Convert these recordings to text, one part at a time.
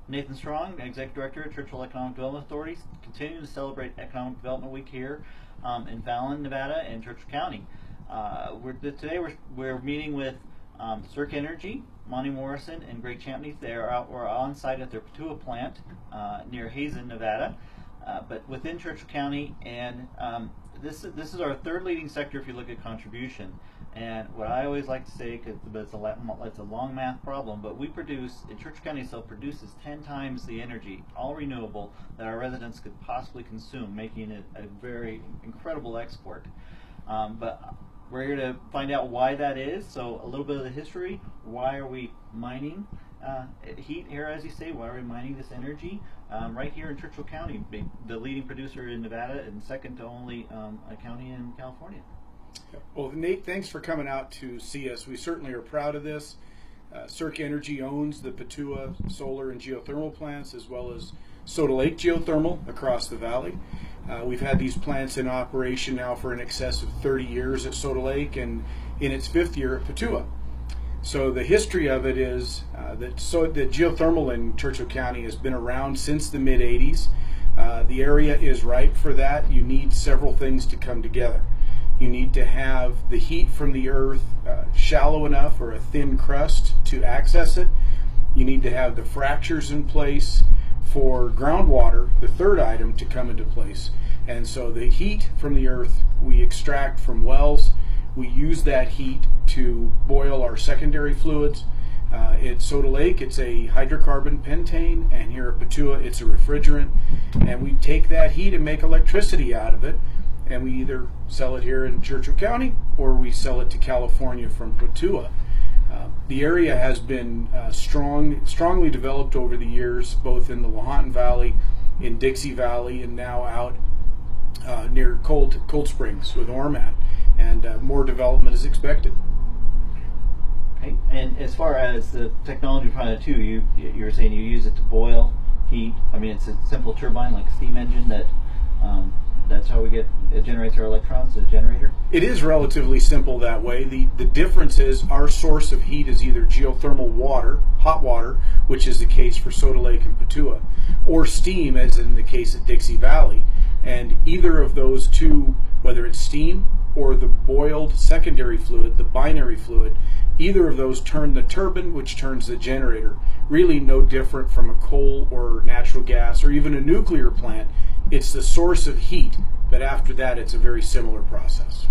Nathan Strong, Executive Director at Churchill Economic Development Authority, continuing to celebrate Economic Development Week here in Fallon, Nevada, and Churchill County. Today we're meeting with CERC Energy, Monty Morrison, and Greg Champney. We're on site at their Patua plant near Hazen, Nevada, but within Churchill County, and this is our third leading sector if you look at contribution. And what I always like to say, because it's a long math problem, but we produce, in Churchill County itself, produces 10 times the energy, all renewable, that our residents could possibly consume, making it a very incredible export. But we're here to find out why that is. So a little bit of the history. Why are we mining heat here, as you say? Why are we mining this energy right here in Churchill County, the leading producer in Nevada and second to only a county in California? Well, Nate, thanks for coming out to see us. We certainly are proud of this. CERC Energy owns the Patua solar and geothermal plants, as well as Soda Lake Geothermal across the valley. We've had these plants in operation now for in excess of 30 years at Soda Lake, and in its 5th year at Patua. So the history of it is that geothermal in Churchill County has been around since the mid-'80s. The area is ripe for that. You need several things to come together. You need to have the heat from the earth shallow enough, or a thin crust, to access it. You need to have the fractures in place for groundwater, the third item, to come into place. And so the heat from the earth we extract from wells. We use that heat to boil our secondary fluids. At Soda Lake, it's a hydrocarbon pentane, and here at Patua, it's a refrigerant. And we take that heat and make electricity out of it. And we either sell it here in Churchill County, or we sell it to California from Patua. The area has been strongly developed over the years, both in the Lahontan Valley, in Dixie Valley, and now out near Cold Springs with Ormat. And more development is expected. Okay. And as far as the technology behind it too, you were saying you use it to boil heat. I mean, it's a simple turbine, like a steam engine, that's how it generates our electrons, the generator? It is relatively simple that way. The difference is our source of heat is either geothermal water, hot water, which is the case for Soda Lake and Patua, or steam, as in the case at Dixie Valley. And either of those two, whether it's steam or the boiled secondary fluid, the binary fluid, either of those turn the turbine, which turns the generator. Really no different from a coal or natural gas or even a nuclear plant. It's the source of heat, but after that it's a very similar process.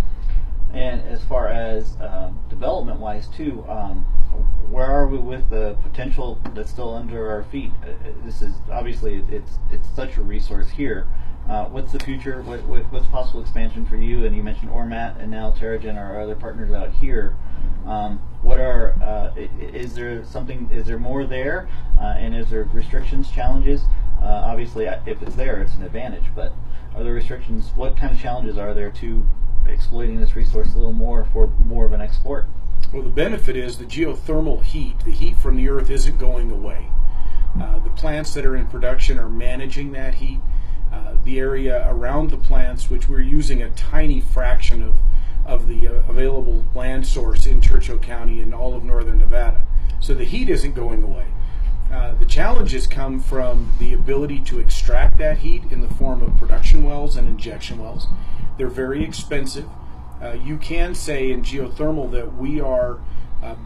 And as far as development-wise too, where are we with the potential that's still under our feet? This is obviously it's such a resource here. What's the future? What's possible expansion for you? And you mentioned Ormat and now Terragen, our other partners out here. Is there more there? And is there restrictions, challenges? Obviously, if it's there, it's an advantage. But are there restrictions? What kind of challenges are there to exploiting this resource a little more for more of an export? Well, the benefit is the geothermal heat, the heat from the earth, isn't going away. The plants that are in production are managing that heat. The area around the plants, which we're using a tiny fraction of the available land source in Churchill County and all of northern Nevada. So the heat isn't going away. The challenges come from the ability to extract that heat in the form of production wells and injection wells. They're very expensive. You can say in geothermal that we are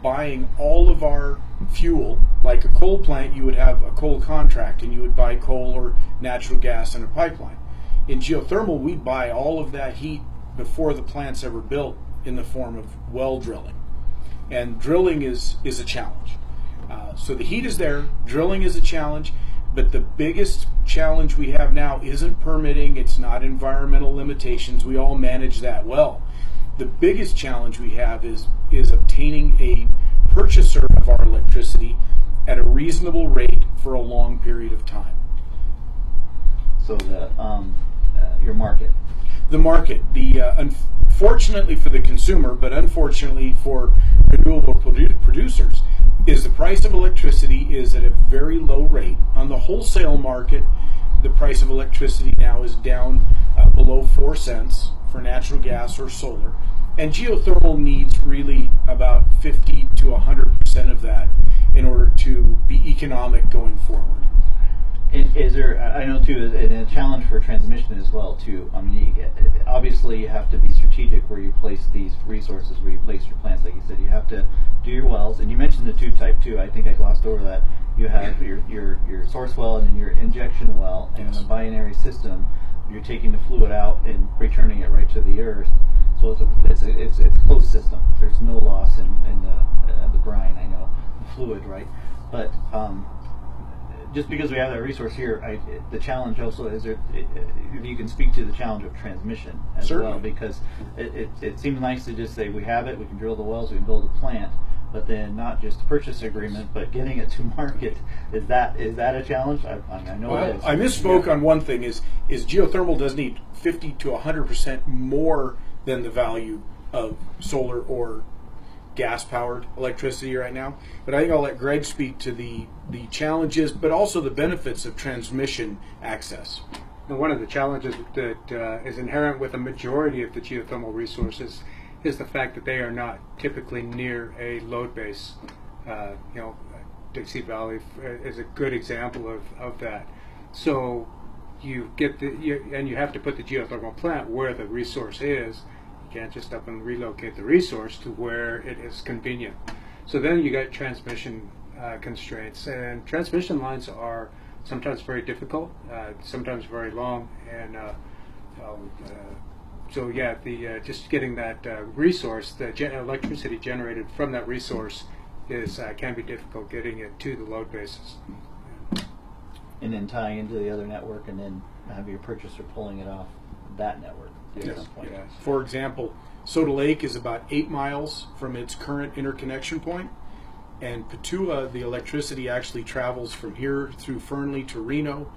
buying all of our fuel. Like a coal plant, you would have a coal contract and you would buy coal or natural gas in a pipeline. In geothermal, we buy all of that heat before the plant's ever built in the form of well drilling. And drilling is a challenge. So the heat is there, drilling is a challenge, but the biggest challenge we have now isn't permitting, it's not environmental limitations, we all manage that well. The biggest challenge we have is obtaining a purchaser of our electricity at a reasonable rate for a long period of time. So your market. The market. Unfortunately for the consumer, but unfortunately for renewable producers, is the price of electricity is at a very low rate. On the wholesale market, the price of electricity now is down below 4 cents for natural gas or solar. And geothermal needs really about 50 to 100% of that in order to be economic going forward. Is there, I know too, a challenge for transmission as well too. I mean, obviously you have to be strategic where you place these resources, where you place your plants. Like you said, you have to do your wells, and you mentioned the tube type too. I think I glossed over that. You have your source well and then your injection well, and in a binary system, you're taking the fluid out and returning it right to the earth. So it's a closed system. There's no loss in the brine. I know the fluid, right? But just because we have that resource here, the challenge also is if you can speak to the challenge of transmission as Certainly. well, because it seems nice to just say we have it, we can drill the wells, we can build a plant, but then not just a purchase agreement, but getting it to market. Is that a challenge? I know it is. I misspoke on one thing. Is geothermal does need 50 to 100% more than the value of solar or gas-powered electricity right now. But I think I'll let Greg speak to the challenges, but also the benefits of transmission access. And one of the challenges that is inherent with a majority of the geothermal resources is the fact that they are not typically near a load base. Dixie Valley is a good example of that. So you get and you have to put the geothermal plant where the resource is. You can't just up and relocate the resource to where it is convenient. So then you got transmission constraints, and transmission lines are sometimes very difficult, sometimes very long, and so yeah, just getting that resource, the electricity generated from that resource, can be difficult getting it to the load bases. And then tying into the other network, and then have your purchaser pulling it off that network. Yes. For example, Soda Lake is about 8 miles from its current interconnection point, and Patua, the electricity actually travels from here through Fernley to Reno,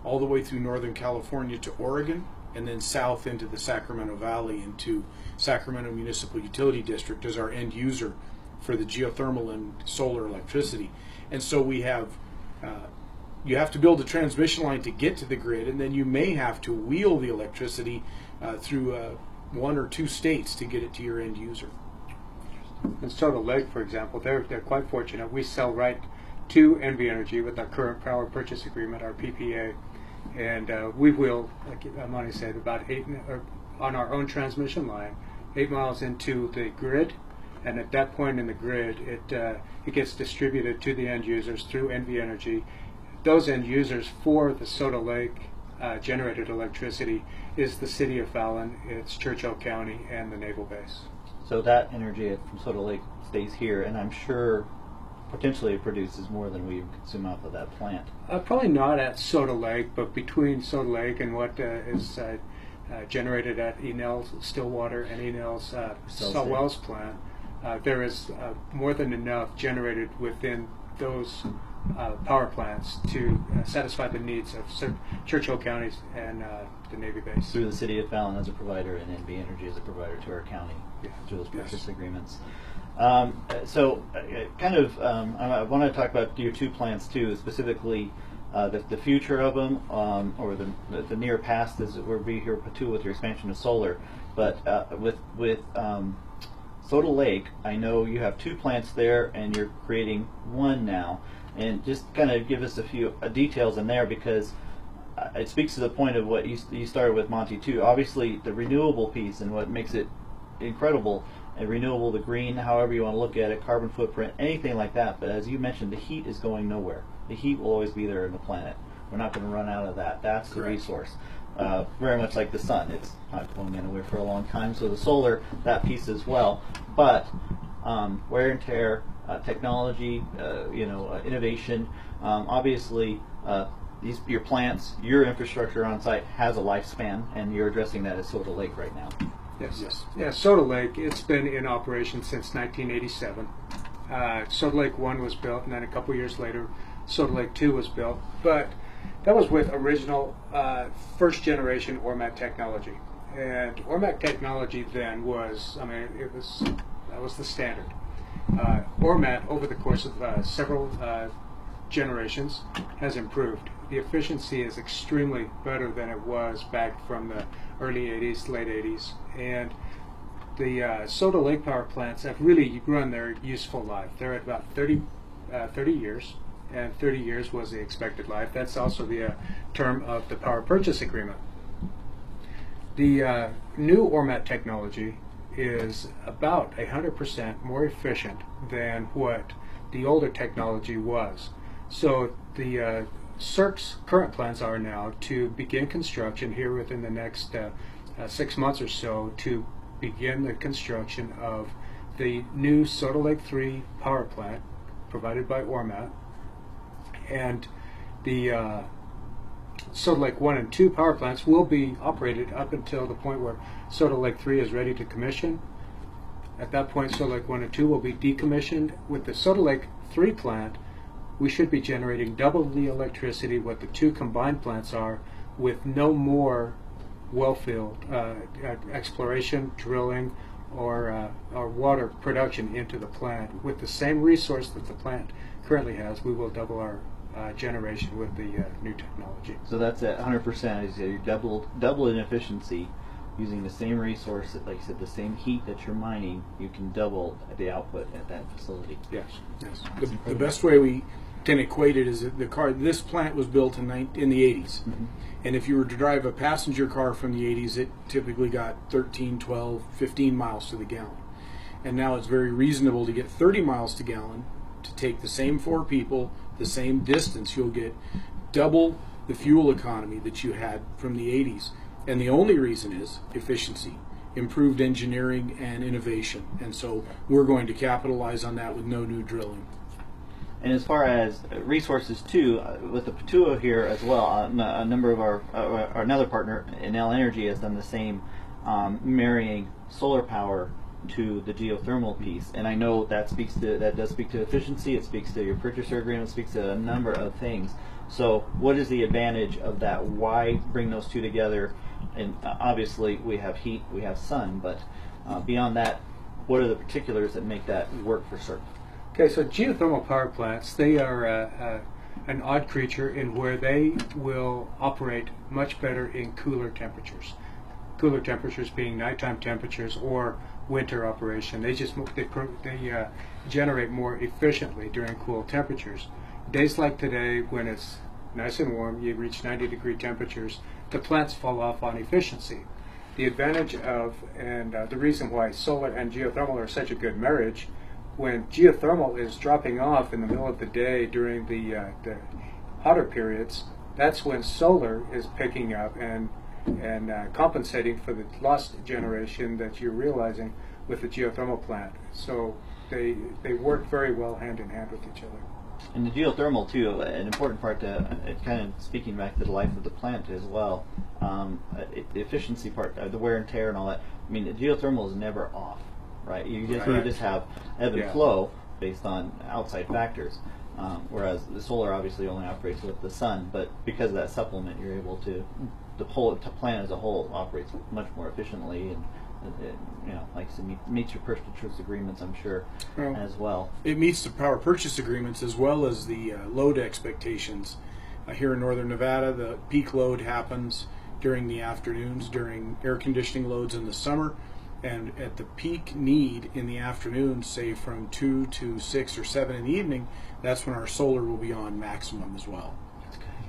all the way through Northern California to Oregon, and then south into the Sacramento Valley into Sacramento Municipal Utility District as our end user for the geothermal and solar electricity. And so we have you have to build a transmission line to get to the grid, and then you may have to wheel the electricity through 1 or 2 states to get it to your end user. In Soda Lake, for example, they're quite fortunate. We sell right to NV Energy with our current power purchase agreement, our PPA, and we will, like Amani said, about on our own transmission line, 8 miles into the grid, and at that point in the grid, it gets distributed to the end users through NV Energy. Those end users for the Soda Lake generated electricity is the city of Fallon, it's Churchill County, and the Naval Base. So that energy from Soda Lake stays here, and I'm sure potentially it produces more than we consume off of that plant. Probably not at Soda Lake, but between Soda Lake and what is generated at Enel's Stillwater and Enel's Salt Wells plant, there is more than enough generated within those power plants to satisfy the needs of Churchill counties and the Navy base. Through the city of Fallon as a provider and NV Energy as a provider to our county through those purchase agreements. I want to talk about your 2 plants too, specifically the future of them, or the near past as it will be here too with your expansion of solar. But with Soda Lake, I know you have 2 plants there, and you're creating 1 now. And just kind of give us a few details in there, because it speaks to the point of what you started with, Monty, too. Obviously, the renewable piece and what makes it incredible, and renewable, the green, however you want to look at it, carbon footprint, anything like that. But as you mentioned, the heat is going nowhere. The heat will always be there in the planet. We're not going to run out of that. That's the resource. Very much like the sun. It's not going anywhere for a long time. So the solar, that piece as well. But wear and tear, technology, innovation. Obviously, your plants, your infrastructure on site has a lifespan, and you're addressing that at Soda Lake right now. Yes. Yeah, Soda Lake, it's been in operation since 1987. Soda Lake 1 was built, and then a couple years later, Soda Lake 2 was built. But that was with original first generation ORMAC technology. And ORMAC technology then was, that was the standard. ORMAT, over the course of several generations, has improved. The efficiency is extremely better than it was back from the early 80s, late 80s. And the Soda Lake power plants have really run their useful life. They're at about 30 30 years, and 30 years was the expected life. That's also the term of the power purchase agreement. The new ORMAT technology is about 100% more efficient than what the older technology was. So the CERC's current plans are now to begin construction here within the next 6 months or so, to begin the construction of the new Soda Lake 3 power plant provided by ORMAT, and the Soda Lake 1 and 2 power plants will be operated up until the point where Soda Lake 3 is ready to commission. At that point, Soda Lake 1 and 2 will be decommissioned. With the Soda Lake 3 plant, we should be generating double the electricity what the 2 combined plants are, with no more wellfield exploration, drilling, or water production into the plant. With the same resource that the plant currently has, we will double our generation with the new technology. So that's at 100%. Is you double in efficiency using the same resource, like you said, the same heat that you're mining. You can double the output at that facility. Yes. Yes. The best way we can equate it is that this plant was built in the 80s. Mm-hmm. And if you were to drive a passenger car from the 80s, it typically got 13, 12, 15 miles to the gallon. And now it's very reasonable to get 30 miles to gallon. To take the same 4 people, the same distance, you'll get double the fuel economy that you had from the 80s. And the only reason is efficiency, improved engineering and innovation. And so we're going to capitalize on that with no new drilling. And as far as resources too, with the Patua here as well, a number of our another partner, Renewable Energy, has done the same, marrying solar power to the geothermal piece. And I know that does speak to efficiency. It speaks to your purchaser agreement. It speaks to a number of things. So, what is the advantage of that? Why bring those two together? And obviously, we have heat, we have sun, but beyond that, what are the particulars that make that work for CERC? Okay, so geothermal power plants, they are an odd creature in where they will operate much better in cooler temperatures. Cooler temperatures being nighttime temperatures or winter operation. They generate more efficiently during cool temperatures. Days like today, when it's nice and warm, you reach 90-degree temperatures, the plants fall off on efficiency. The advantage of, and the reason why solar and geothermal are such a good marriage, when geothermal is dropping off in the middle of the day during the hotter periods, that's when solar is picking up and compensating for the lost generation that you're realizing with the geothermal plant. So they work very well hand in hand with each other. And the geothermal too, an important part to kind of speaking back to the life of the plant as well. The efficiency part, the wear and tear and all that. I mean, the geothermal is never off, right? You just have ebb and flow based on outside factors. Whereas the solar obviously only operates with the sun, but because of that supplement, you're able to the plant as a whole operates much more efficiently, and like I said, meets your purchase agreements, I'm sure, as well. It meets the power purchase agreements as well as the load expectations. Here in northern Nevada, the peak load happens during the afternoons, during air conditioning loads in the summer, and at the peak need in the afternoon, say from 2 to 6 or 7 in the evening, that's when our solar will be on maximum as well.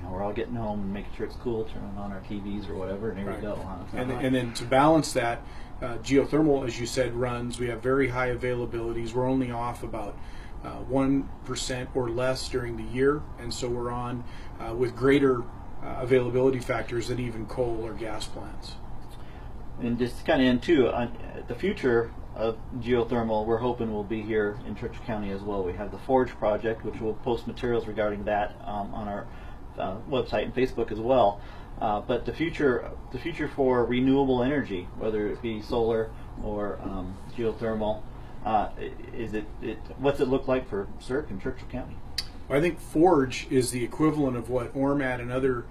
We're all getting home and making sure it's cool, turning on our TVs or whatever, and here we go. Huh? And then to balance that, geothermal, as you said, runs. We have very high availabilities. We're only off about 1% or less during the year, and so we're on with greater availability factors than even coal or gas plants. And just to kind of end too, the future of geothermal, we're hoping will be here in Churchill County as well. We have the Forge project, which we'll post materials regarding that on our website and Facebook as well. But the future for renewable energy, whether it be solar or geothermal, what's it look like for CERC in Churchill County? Well, I think Forge is the equivalent of what ORMAT and other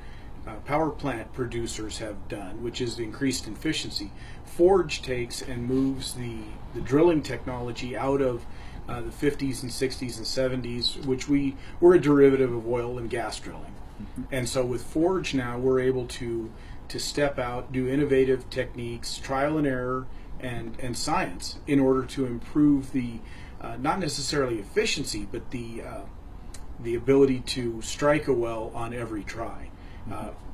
power plant producers have done, which is the increased efficiency. Forge takes and moves the drilling technology out of the 50s and 60s and 70s, which we're a derivative of oil and gas drilling. And so with Forge now, we're able to step out, do innovative techniques, trial and error, and science in order to improve the not necessarily efficiency, but the the ability to strike a well on every try.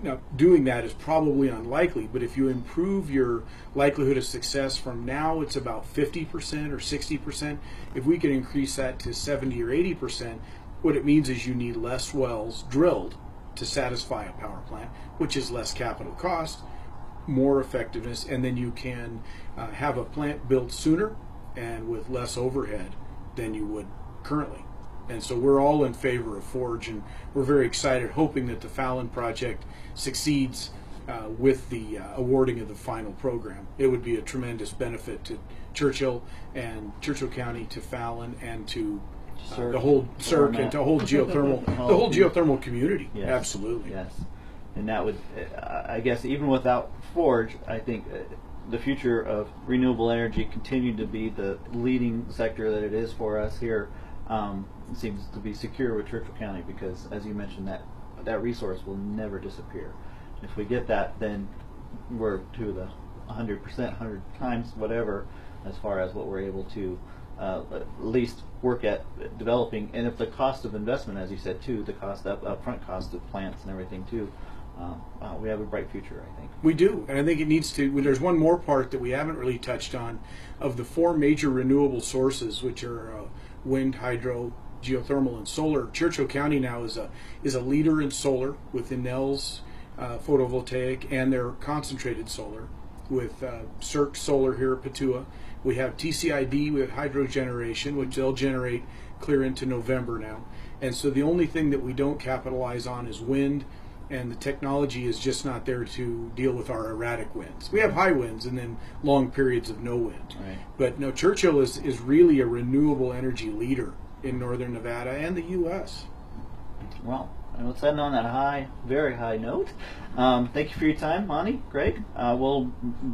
Now, doing that is probably unlikely, but if you improve your likelihood of success from now, it's about 50% or 60%. If we can increase that to 70 or 80%, what it means is you need less wells drilled to satisfy a power plant, which is less capital cost, more effectiveness, and then you can have a plant built sooner and with less overhead than you would currently. And so we're all in favor of Forge, and we're very excited, hoping that the Fallon project succeeds with the awarding of the final program. It would be a tremendous benefit to Churchill and Churchill County, to Fallon, and to the whole CERC and to the whole geothermal community. Yes. Absolutely. Yes, and that would, I guess, even without Forge, I think the future of renewable energy continued to be the leading sector that it is for us here. Seems to be secure with Churchill County, because, as you mentioned, that resource will never disappear. If we get that, then we're to the 100%, 100 times whatever, as far as what we're able to at least work at developing. And if the cost of investment, as you said too, the upfront cost of plants and everything too, we have a bright future, I think. We do, and I think it needs to. There's one more part that we haven't really touched on. Of the 4 major renewable sources, which are wind, hydro, geothermal, and solar, Churchill County now is a leader in solar with Enel's photovoltaic and their concentrated solar, with CERC Solar here at Patua. We have TCID, we have hydro generation, which they'll generate clear into November now. And so the only thing that we don't capitalize on is wind, and the technology is just not there to deal with our erratic winds. We have high winds and then long periods of no wind. Right. But no, Churchill is really a renewable energy leader in northern Nevada and the U.S. Well, and let's end on that very high note. Thank you for your time, Monty, Greg. We'll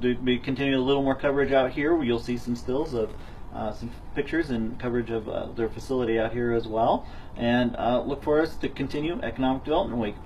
be continuing a little more coverage out here. You'll see some stills of some pictures and coverage of their facility out here as well. And look for us to continue Economic Development Week.